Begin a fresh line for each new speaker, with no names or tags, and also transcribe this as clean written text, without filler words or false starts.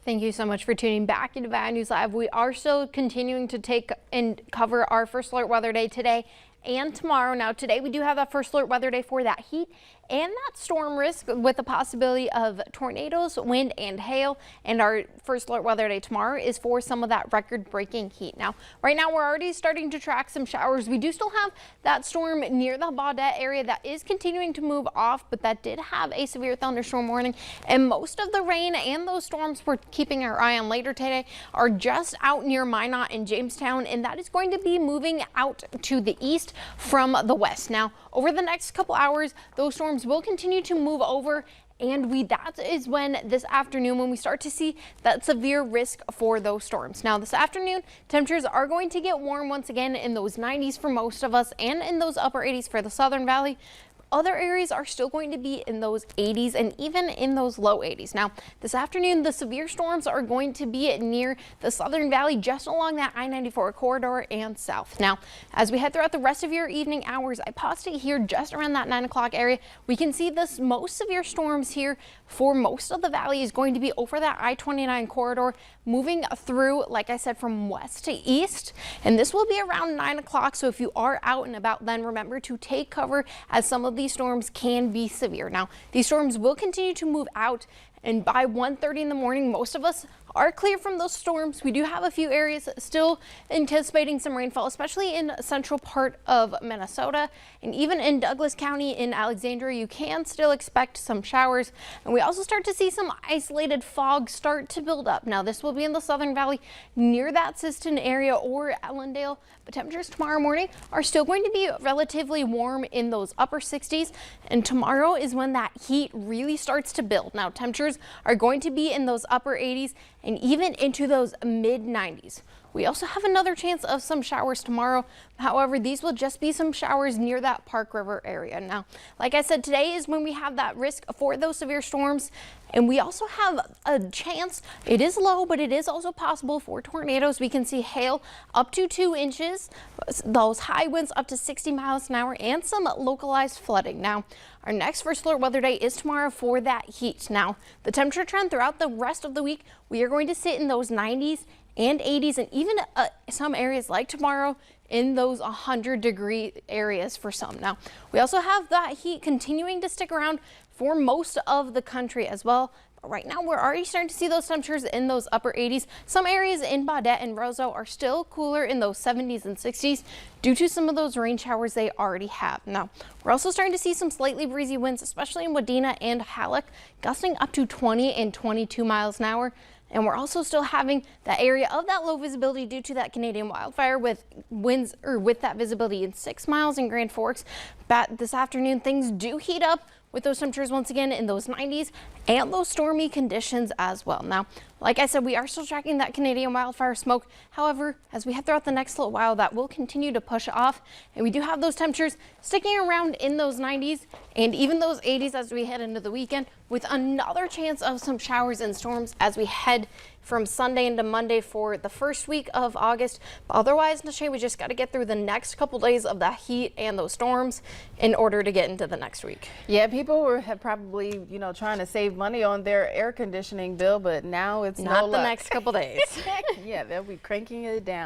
Thank you so much for tuning back into Bad News Live. We are still continuing to take and cover our first alert weather day today and tomorrow. Now today we do have that first alert weather day for that heat and that storm risk with the possibility of tornadoes, wind and hail. And our first alert weather day tomorrow is for some of that record breaking heat. Now right now we're already starting to track some showers. We do still have that storm near the Baudette area that is continuing to move off, but that did have a severe thunderstorm warning, and most of the rain and those storms we're keeping our eye on later today are just out near Minot and Jamestown, and that is going to be moving out to the east from the west. Now over the next couple hours those storms will continue to move over, and that is when this afternoon when we start to see that severe risk for those storms. Now this afternoon temperatures are going to get warm once again in those 90s for most of us and in those upper 80s for the Southern Valley. Other areas are still going to be in those 80s and even in those low 80s. Now this afternoon the severe storms are going to be near the Southern Valley, just along that I-94 corridor and south. Now as we head throughout the rest of your evening hours, I paused it here just around that 9 o'clock area. We can see this most severe storms here for most of the valley is going to be over that I-29 corridor, moving through, like I said, from west to east, and this will be around 9 o'clock. So if you are out and about, then remember to take cover, as some of these storms can be severe. Now these storms will continue to move out, and by 1:30 in the morning most of us are clear from those storms. We do have a few areas still anticipating some rainfall, especially in central part of Minnesota, and even in Douglas County in Alexandria you can still expect some showers. And we also start to see some isolated fog start to build up. Now this will be in the Southern Valley near that Siston area or Ellendale, but temperatures tomorrow morning are still going to be relatively warm in those upper 60s, and tomorrow is when that heat really starts to build. Now temperatures are going to be in those upper 80s and even into those mid 90s. We also have another chance of some showers tomorrow. However, these will just be some showers near that Park River area. Now, like I said, today is when we have that risk for those severe storms, and we also have a chance, it is low, but it is also possible for tornadoes. We can see hail up to 2 inches, those high winds up to 60 miles an hour, and some localized flooding. Now, our next first alert weather day is tomorrow for that heat. Now, the temperature trend throughout the rest of the week, we are going to sit in those 90s and 80s, and even some areas like tomorrow in those 100-degree areas for some. Now, we also have that heat continuing to stick around for most of the country as well. But right now, we're already starting to see those temperatures in those upper 80s. Some areas in Baudette and Roseau are still cooler in those 70s and 60s due to some of those rain showers they already have. Now, we're also starting to see some slightly breezy winds, especially in Wadena and Halleck, gusting up to 20 and 22 miles an hour. And we're also still having that area of that low visibility due to that Canadian wildfire with winds with that visibility in 6 miles in Grand Forks. But this afternoon things do heat up with those temperatures once again in those 90s and those stormy conditions as well. Now, like I said, we are still tracking that Canadian wildfire smoke. However, as we head throughout the next little while, that will continue to push off, and we do have those temperatures sticking around in those 90s and even those 80s as we head into the weekend, with another chance of some showers and storms as we head from Sunday into Monday for the first week of August. But otherwise, Nashay, we just got to get through the next couple days of the heat and those storms in order to get into the next week.
Yeah, people have probably, trying to save money on their air conditioning bill, but now it's
not
no
the
luck.
next couple days.
Yeah, they'll be cranking it down.